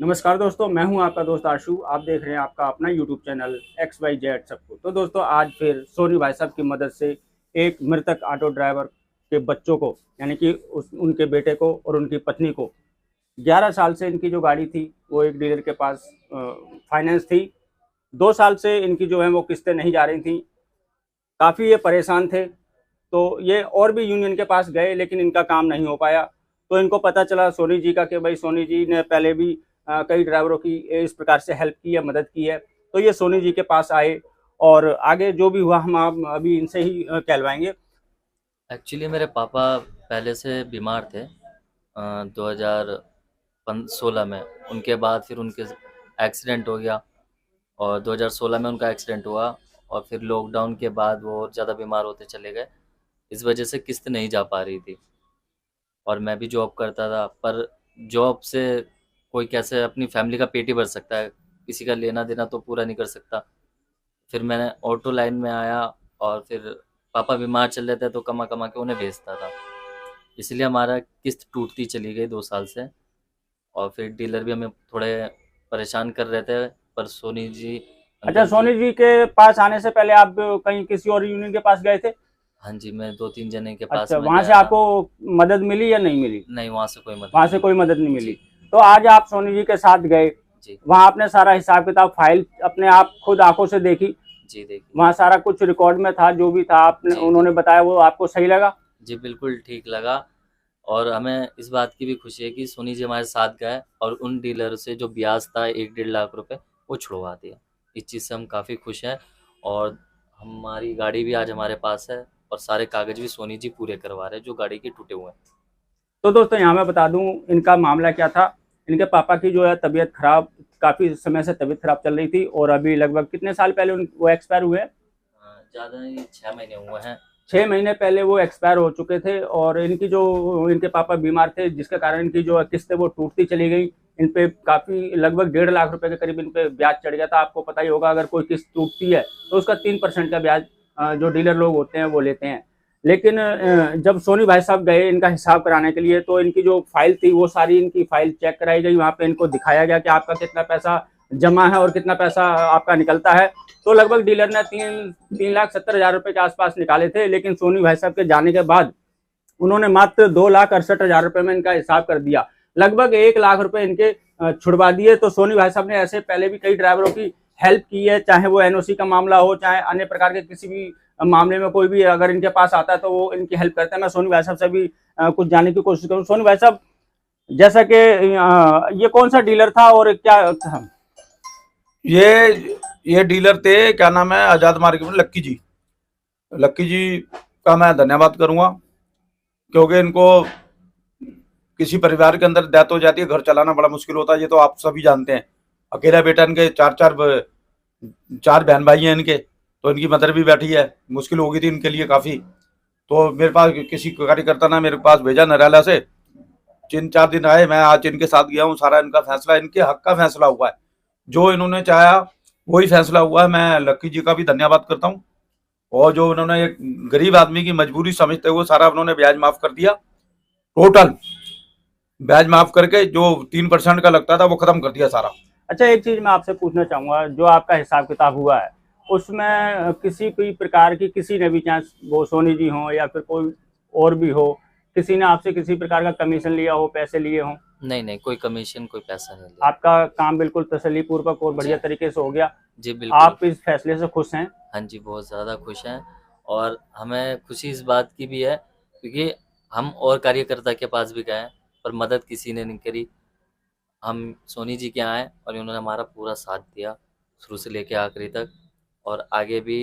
नमस्कार दोस्तों, मैं हूं आपका दोस्त आशु। आप देख रहे हैं आपका अपना यूट्यूब चैनल XYZ सबको। तो दोस्तों, आज फिर सोनी भाई साहब की मदद से एक मृतक ऑटो ड्राइवर के बच्चों को, यानी कि उनके बेटे को और उनकी पत्नी को, 11 साल से इनकी जो गाड़ी थी वो एक डीलर के पास फाइनेंस थी। 2 साल से इनकी जो है वो किस्तें नहीं जा रही थी। काफ़ी ये परेशान थे, तो ये और भी यूनियन के पास गए लेकिन इनका काम नहीं हो पाया। तो इनको पता चला सोनी जी का कि भाई सोनी जी ने पहले भी कई ड्राइवरों की इस प्रकार से हेल्प की है, मदद की है। तो ये सोनी जी के पास आए और आगे जो भी हुआ हम आप अभी इनसे ही कहलवाएंगे। एक्चुअली मेरे पापा पहले से बीमार थे 2016 में। उनके बाद फिर उनके एक्सीडेंट हो गया और 2016 में उनका एक्सीडेंट हुआ और फिर लॉकडाउन के बाद वो और ज़्यादा बीमार होते चले गए। इस वजह से किस्त नहीं जा पा रही थी और मैं भी जॉब करता था, पर जॉब से कोई कैसे अपनी फैमिली का पेट ही भर सकता है, किसी का लेना देना तो पूरा नहीं कर सकता। फिर मैंने ऑटो लाइन में आया और फिर पापा बीमार चल रहे थे तो कमा कमा के उन्हें भेजता था। इसलिए हमारा किस्त टूटती चली गई 2 साल से। और फिर डीलर भी हमें थोड़े परेशान कर रहे थे, पर सोनी जी अच्छा, अंकल जी। सोनी जी के पास आने से पहले आप कहीं किसी और यूनियन के पास गए थे? हाँ जी, मैं 2-3 जने के पास अच्छा, में वहां से गया था। आपको मदद मिली या नहीं मिली? नहीं, वहाँ से कोई मदद वहां नहीं से कोई मिली। मदद नहीं मिली। जी। तो आज आप सोनी जी के साथ गए, जी। वहां आपने सारा हिसाब किताब फाइल अपने आप खुद आंखों से देखी, जी देखिए। वहाँ सारा कुछ रिकॉर्ड में था, जो भी था आपने जी जी। उन्होंने बताया वो आपको सही लगा? जी बिल्कुल ठीक लगा। और हमें इस बात की भी खुशी है कि सोनी जी हमारे साथ गए और उन डीलर से जो ब्याज था 1-1.5 लाख रुपए वो छुड़वा दिया। इस चीज़ से हम काफ़ी खुश हैं। और हमारी गाड़ी भी आज हमारे पास है और सारे कागज़ भी सोनी जी पूरे करवा रहे हैं जो गाड़ी के टूटे हुए हैं। तो दोस्तों, यहाँ मैं बता दूं इनका मामला क्या था। इनके पापा की जो है तबीयत खराब, काफ़ी समय से तबीयत खराब चल रही थी और अभी लगभग कितने साल पहले वो एक्सपायर हुए हैं? ज़्यादा नहीं, 6 महीने हुए हैं। 6 महीने पहले वो एक्सपायर हो चुके थे और इनकी जो इनके पापा बीमार थे, जिसके कारण इनकी जो किस्तें वो टूटती चली गई। इन पे काफ़ी लगभग 1.5 लाख रुपए के करीब इन पे ब्याज चढ़ गया था। आपको पता ही होगा, अगर कोई किस्त टूटती है तो उसका 3% का ब्याज जो डीलर लोग होते हैं वो लेते हैं। लेकिन जब सोनी भाई साहब गए इनका हिसाब कराने के लिए, तो इनकी जो फाइल थी वो सारी इनकी फाइल चेक कराई गई। वहाँ पे इनको दिखाया गया कि आपका कितना पैसा जमा है और कितना पैसा आपका निकलता है। तो लगभग डीलर ने 3,70,000 रुपए के आसपास निकाले थे, लेकिन सोनी भाई साहब के जाने के बाद उन्होंने मात्र 2,68,000 रुपए में इनका हिसाब कर दिया। लगभग 1 लाख रुपए इनके छुड़वा दिए। तो सोनी भाई साहब ने ऐसे पहले भी कई ड्राइवरों की हेल्प की है, चाहे वो एनओसी का मामला हो, चाहे अन्य प्रकार के किसी भी मामले में कोई भी अगर इनके पास आता है तो वो इनकी हेल्प करते हैं। मैं सोनी भाई साहब से भी कुछ जानने की कोशिश करूँ। सोनी भाई साहब, जैसा कि ये कौन सा डीलर था और क्या था? ये ये डीलर थे, क्या नाम है, आजाद मार्केट में लक्की जी। लक्की जी का मैं धन्यवाद करूंगा, क्योंकि इनको किसी परिवार के अंदर डेथ हो जाती है, घर चलाना बड़ा मुश्किल होता है, ये तो आप सभी जानते हैं। अकेला बेटा इनके, चार बहन भाई हैं इनके, तो इनकी मदर भी बैठी है, मुश्किल हो गई थी इनके लिए काफ़ी। तो मेरे पास किसी कार्यकर्ता ने मेरे पास भेजा नरेला से, 3-4 दिन आए, मैं आज इनके साथ गया हूँ। सारा इनका फैसला, इनके हक का फैसला हुआ है, जो इन्होंने चाहा वही फैसला हुआ है। मैं लक्की जी का भी धन्यवाद करता हूँ। और जो उन्होंने एक गरीब आदमी की मजबूरी समझते हुए सारा उन्होंने ब्याज माफ कर दिया। टोटल ब्याज माफ करके जो 3% का लगता था वो खत्म कर दिया सारा। अच्छा, एक चीज मैं आपसे पूछना चाहूंगा, जो आपका हिसाब किताब हुआ है उसमें किसी भी प्रकार की, किसी ने भी, चाहे वो सोनी जी हो या फिर कोई और भी हो, किसी ने आपसे किसी प्रकार का कमीशन लिया हो, पैसे लिए हों? नहीं नहीं, कोई कमीशन कोई पैसा नहीं लिया। आपका काम बिल्कुल तसल्ली पूर्वक और बढ़िया जी। तरीके से हो गया। जी बिल्कुल। आप इस फैसले से खुश हैं? हाँ जी, बहुत ज़्यादा खुश हैं। और हमें खुशी इस बात की भी है क्योंकि हम और कार्यकर्ता के पास भी गए पर मदद किसी ने नहीं करी। हम सोनी जी के यहाँ आए और इन्होंने हमारा पूरा साथ दिया शुरू से लेके आखिरी तक। और आगे भी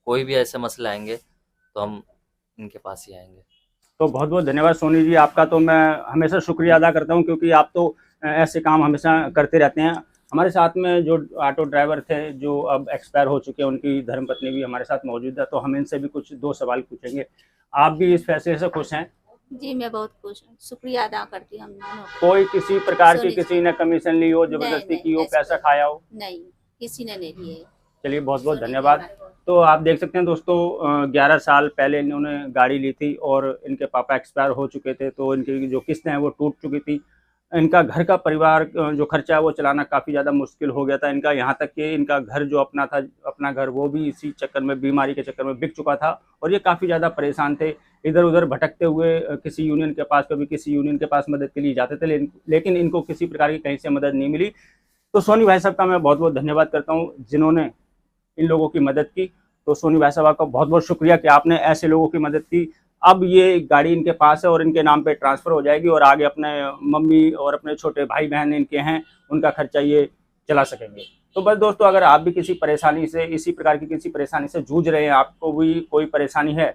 कोई भी ऐसे मसले आएंगे तो हम इनके पास ही आएंगे। तो बहुत बहुत धन्यवाद सोनी जी, आपका तो मैं हमेशा शुक्रिया अदा करता हूँ, क्योंकि आप तो ऐसे काम हमेशा करते रहते हैं। हमारे साथ में जो ऑटो ड्राइवर थे जो अब एक्सपायर हो चुके हैं, उनकी धर्मपत्नी भी हमारे साथ मौजूद है, तो हम इनसे भी कुछ 2 सवाल पूछेंगे। आप भी इस फैसले से खुश हैं? जी, मैं बहुत खुश हूँ। शुक्रिया अदा करती हूँ हम दोनों का। कोई किसी प्रकार की, सोनी जी, किसी ने कमीशन ली हो, नहीं, जबरदस्ती नहीं, की हो, ऐसी पैसा कोई खाया हो? नहीं, किसी ने नहीं लिए। चलिए, बहुत बहुत सोनी जी धन्यवाद। हमारे को तो आप देख सकते हैं दोस्तों, 11 साल पहले इन्होंने गाड़ी ली थी और इनके पापा एक्सपायर हो चुके थे, तो इनकी जो किस्तें हैं वो टूट चुकी थी। इनका घर का परिवार जो खर्चा है वो चलाना काफ़ी ज़्यादा मुश्किल हो गया था इनका। यहाँ तक कि इनका घर जो अपना था, अपना घर, वो भी इसी चक्कर में, बीमारी के चक्कर में बिक चुका था और ये काफ़ी ज़्यादा परेशान थे। इधर उधर भटकते हुए किसी यूनियन के पास, कभी किसी यूनियन के पास मदद के लिए जाते थे, लेकिन इनको किसी प्रकार की कहीं से मदद नहीं मिली। तो सोनी भाई साहब का मैं बहुत बहुत धन्यवाद करता हूँ जिन्होंने इन लोगों की मदद की। तो सोनी भाई साहब आपका बहुत बहुत शुक्रिया कि आपने ऐसे लोगों की मदद की। अब ये गाड़ी इनके पास है और इनके नाम पे ट्रांसफ़र हो जाएगी और आगे अपने मम्मी और अपने छोटे भाई बहन इनके हैं, उनका खर्चा ये चला सकेंगे। तो बस दोस्तों, अगर आप भी किसी परेशानी से, इसी प्रकार की किसी परेशानी से जूझ रहे हैं, आपको भी कोई परेशानी है,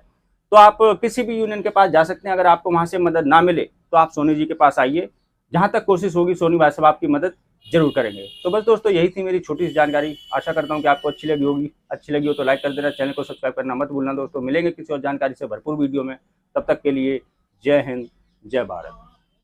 तो आप किसी भी यूनियन के पास जा सकते हैं। अगर आपको वहाँ से मदद ना मिले तो आप सोनी जी के पास आइए, जहाँ तक कोशिश होगी सोनी भाई साहब आपकी मदद जरूर करेंगे। तो बस दोस्तों, यही थी मेरी छोटी सी जानकारी। आशा करता हूँ कि आपको अच्छी लगी होगी। अच्छी लगी हो तो लाइक कर देना, चैनल को सब्सक्राइब करना मत भूलना दोस्तों। मिलेंगे किसी और जानकारी से भरपूर वीडियो में, तब तक के लिए जय हिंद, जय भारत।